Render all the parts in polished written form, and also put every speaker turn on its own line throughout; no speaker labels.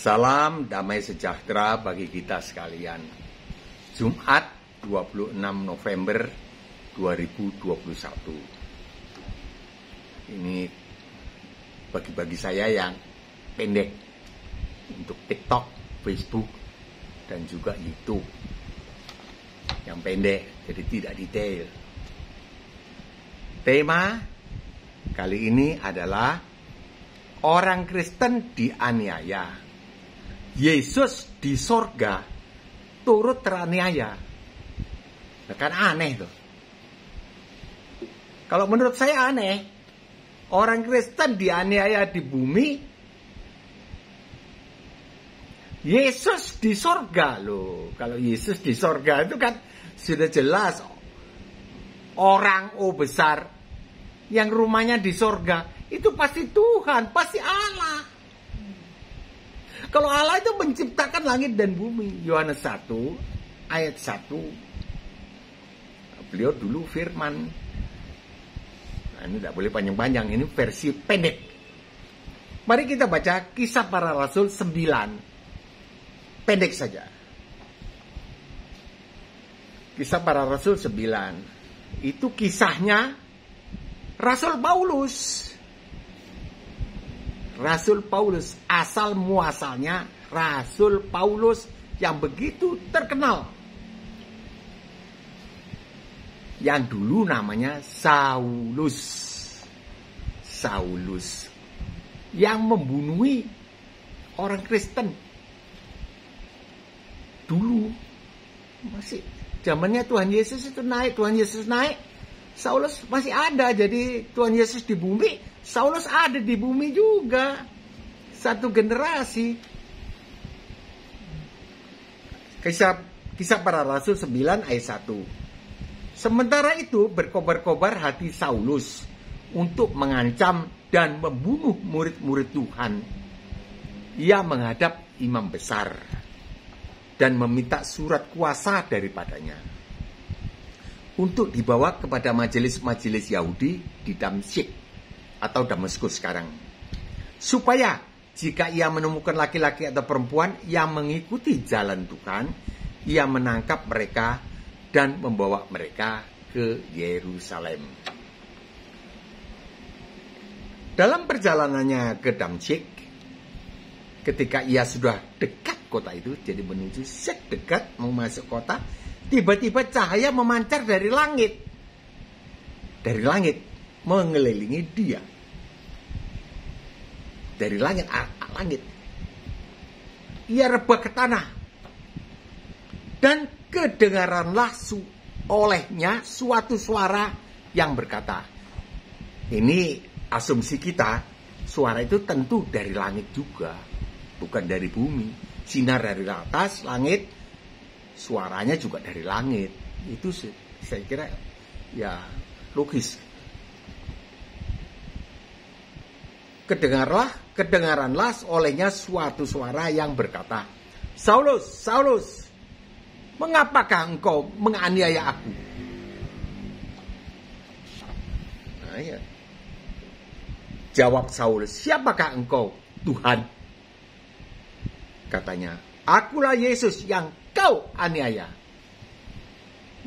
Salam damai sejahtera bagi kita sekalian. Jumat 26 November 2021. Ini bagi saya yang pendek untuk TikTok, Facebook, dan juga YouTube. Yang pendek, jadi tidak detail. Tema kali ini adalah orang Kristen dianiaya. Yesus di sorga turut teraniaya. Nah, kan aneh tuh. Kalau menurut saya aneh. Orang Kristen dianiaya di bumi, Yesus di sorga loh. Kalau Yesus di sorga itu kan sudah jelas orang besar yang rumahnya di sorga itu pasti Tuhan, pasti Allah. Kalau Allah itu menciptakan langit dan bumi. Yohanes 1 ayat 1. Beliau dulu firman. Nah, ini tidak boleh panjang-panjang, ini versi pendek. Mari kita baca Kisah Para Rasul 9. Pendek saja. Kisah Para Rasul 9. Itu kisahnya Rasul Paulus. Rasul Paulus, asal muasalnya Rasul Paulus yang begitu terkenal. Yang dulu namanya Saulus. Saulus. Yang membunuhi orang Kristen. Dulu. Masih zamannya Tuhan Yesus itu naik. Tuhan Yesus naik. Saulus masih ada. Jadi Tuhan Yesus di bumi. Saulus ada di bumi juga. Satu generasi. Kisah Para Rasul 9 ayat 1. Sementara itu berkobar-kobar hati Saulus untuk mengancam dan membunuh murid-murid Tuhan. Ia menghadap imam besar dan meminta surat kuasa daripadanya untuk dibawa kepada majelis-majelis Yahudi di Damsyik atau Damaskus sekarang, supaya jika ia menemukan laki-laki atau perempuan yang mengikuti jalan Tuhan, ia menangkap mereka dan membawa mereka ke Yerusalem. Dalam perjalanannya ke Damsyik, ketika ia sudah dekat kota itu, jadi menuju dekat mau masuk kota, tiba-tiba cahaya memancar dari langit. Dari langit mengelilingi dia. Dari langit. Ia rebah ke tanah. Dan kedengaranlah olehnya suatu suara yang berkata. Ini asumsi kita. Suara itu tentu dari langit juga. Bukan dari bumi. Sinar dari atas langit. Suaranya juga dari langit. Itu saya kira ya logis. Kedengaranlah olehnya suatu suara yang berkata, Saulus, Saulus, mengapakah engkau menganiaya aku? Nah, ya. Jawab Saulus, siapakah engkau, Tuhan? Katanya, akulah Yesus yang kau aniaya.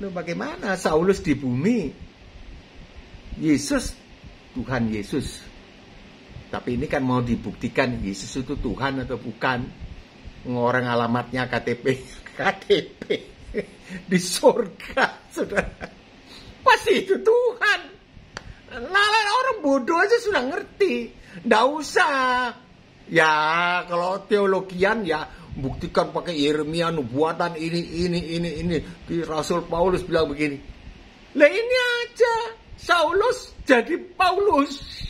Loh, bagaimana Saulus di bumi? Yesus, Tuhan Yesus. Tapi ini kan mau dibuktikan Yesus itu Tuhan atau bukan. Orang alamatnya KTP di surga, saudara. Pasti itu Tuhan. Lalu orang bodoh aja sudah ngerti. Nggak usah. Ya kalau teologian ya buktikan pakai Yeremia, nubuatan ini. Rasul Paulus bilang begini. Lah ini aja. Saulus jadi Paulus.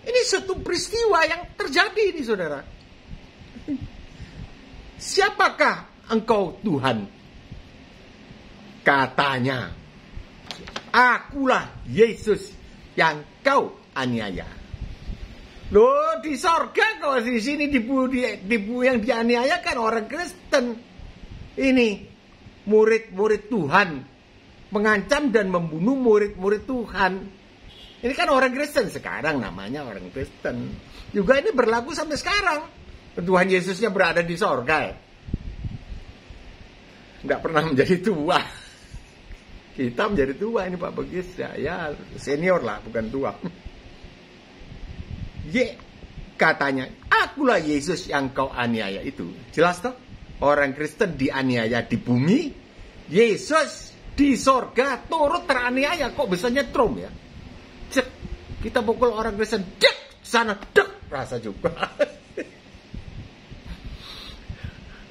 Ini satu peristiwa yang terjadi ini, saudara. Siapakah engkau, Tuhan? Katanya, akulah Yesus yang kau aniaya. Loh, di sorga kok di sini di yang dianiaya kan orang Kristen. Ini murid-murid Tuhan mengancam dan membunuh murid-murid Tuhan. Ini kan orang Kristen sekarang namanya orang Kristen. Juga ini berlaku sampai sekarang. Tuhan Yesusnya berada di sorga ya. Nggak pernah menjadi tua. Kita menjadi tua ini Pak Begis ya senior lah, bukan tua. Katanya, akulah Yesus yang kau aniaya itu. Jelas toh? Orang Kristen dianiaya di bumi, Yesus di sorga turut teraniaya. Kok bisa nyetrum ya? Cek, kita pukul orang Kristen, dek, sana, dek, rasa juga.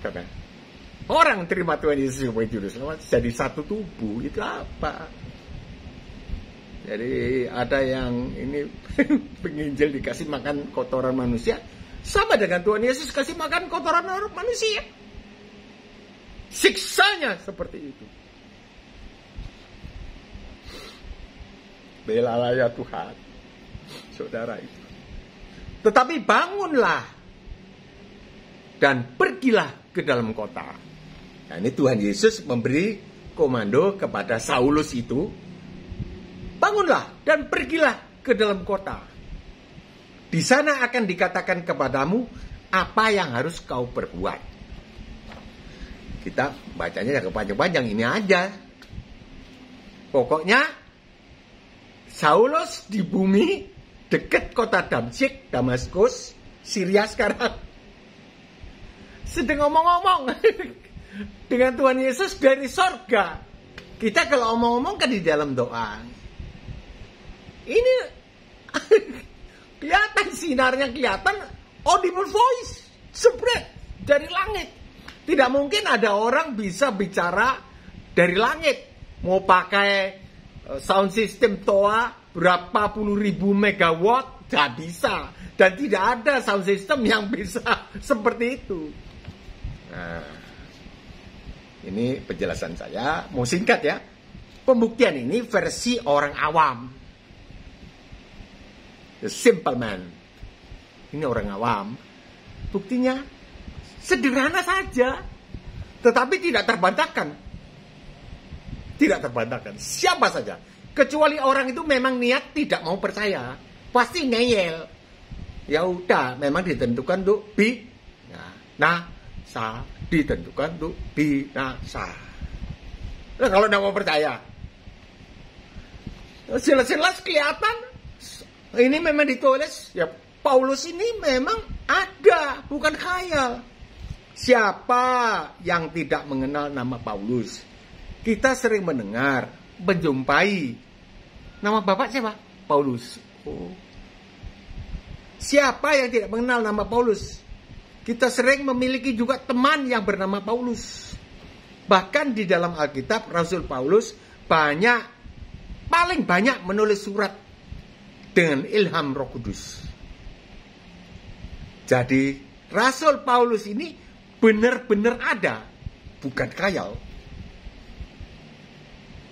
Karena orang terima Tuhan Yesus sebagai juru selamat jadi satu tubuh, itu apa? Jadi ada yang ini penginjil dikasih makan kotoran manusia, sama dengan Tuhan Yesus kasih makan kotoran orang manusia. Siksanya seperti itu. Belalah ya Tuhan, saudara itu. Tetapi bangunlah dan pergilah ke dalam kota. Nah, ini Tuhan Yesus memberi komando kepada Saulus itu. Bangunlah dan pergilah ke dalam kota. Di sana akan dikatakan kepadamu apa yang harus kau perbuat. Kita bacanya ya kepanjang-panjang ini aja. Pokoknya Saulus di bumi dekat kota Damsyik, Damaskus, Syria sekarang. Sedang ngomong-ngomong dengan Tuhan Yesus dari sorga. Kita kalau ngomong-ngomong kan di dalam doa. Ini kelihatan sinarnya, kelihatan audible voice spread dari langit. Tidak mungkin ada orang bisa bicara dari langit. Mau pakai sound system TOA berapa puluh ribu megawatt, tidak bisa. Dan tidak ada sound system yang bisa seperti itu. Nah, ini penjelasan saya. Mau singkat ya. Pembuktian ini versi orang awam. The simple man. Ini orang awam. Buktinya sederhana saja, tetapi tidak terbantahkan. Tidak terbantahkan. Siapa saja, kecuali orang itu memang niat tidak mau percaya, pasti ngeyel. Ya udah, memang ditentukan untuk binasa, ditentukan untuk binasa. Nah, kalau tidak mau percaya, jelas-jelas kelihatan. Ini memang ditulis, ya Paulus ini memang ada, bukan khayal. Siapa yang tidak mengenal nama Paulus? Kita sering mendengar, menjumpai. Nama Bapak siapa? Paulus. Oh. Siapa yang tidak mengenal nama Paulus? Kita sering memiliki juga teman yang bernama Paulus. Bahkan di dalam Alkitab, Rasul Paulus paling banyak menulis surat dengan ilham Roh Kudus. Jadi Rasul Paulus ini benar-benar ada, bukan khayal.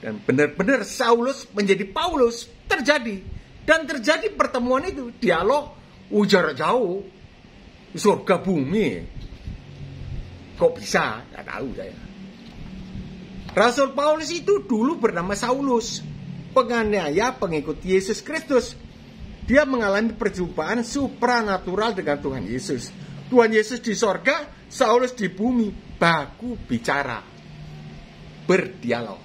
Dan benar-benar Saulus menjadi Paulus terjadi. Dan terjadi pertemuan itu, dialog jarak jauh, surga bumi. Kok bisa? Nggak tahu saya. Rasul Paulus itu dulu bernama Saulus, penganiaya pengikut Yesus Kristus. Dia mengalami perjumpaan supranatural dengan Tuhan Yesus. Tuhan Yesus di sorga, Saulus di bumi, baku bicara, berdialog.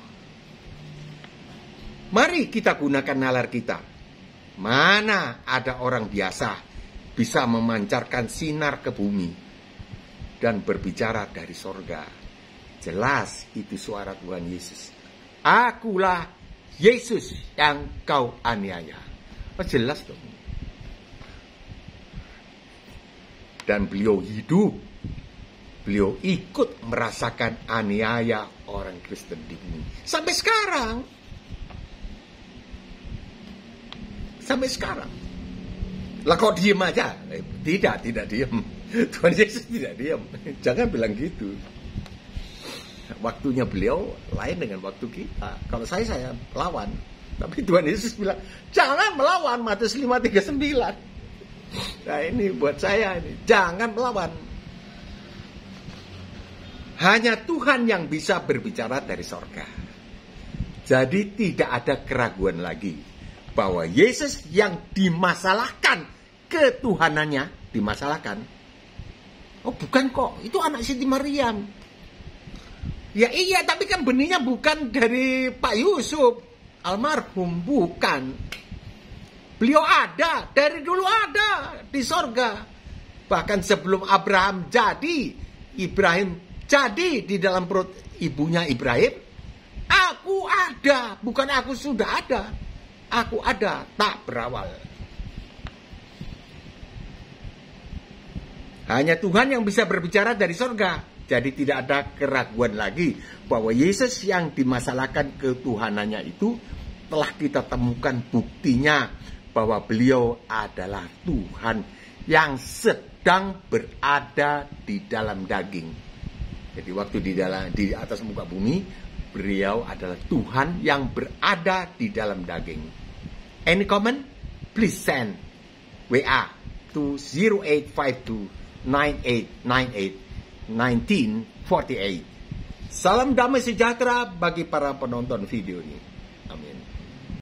Mari kita gunakan nalar kita. Mana ada orang biasa bisa memancarkan sinar ke bumi dan berbicara dari sorga. Jelas itu suara Tuhan Yesus. Akulah Yesus yang kau aniaya. Oh, jelas dong. Dan beliau hidup. Beliau ikut merasakan aniaya orang Kristen di bumi. Sampai sekarang. Sampai sekarang. Lah kok diem aja? Tidak diem. Tuhan Yesus tidak diem. Jangan bilang gitu. Waktunya beliau lain dengan waktu kita. Kalau saya lawan. Tapi Tuhan Yesus bilang, jangan melawan, Matius 5:39. Nah ini buat saya ini, jangan melawan. Hanya Tuhan yang bisa berbicara dari sorga. Jadi tidak ada keraguan lagi bahwa Yesus yang dimasalahkan ketuhanannya, dimasalahkan. Oh bukan kok, itu anak Siti Maryam. Ya iya, tapi kan benihnya bukan dari Pak Yusuf almarhum, bukan. Beliau ada, dari dulu ada di sorga. Bahkan sebelum Abraham jadi, Ibrahim jadi di dalam perut ibunya Ibrahim, aku ada, bukan aku sudah ada. Aku ada, tak berawal. Hanya Tuhan yang bisa berbicara dari sorga. Jadi tidak ada keraguan lagi bahwa Yesus yang dimasalahkan ketuhanannya itu telah kita temukan buktinya bahwa beliau adalah Tuhan yang sedang berada di dalam daging. Jadi waktu di atas muka bumi, beliau adalah Tuhan yang berada di dalam daging. Any comment? Please send WA to 0852 9898 1948. Salam damai sejahtera bagi para penonton video ini.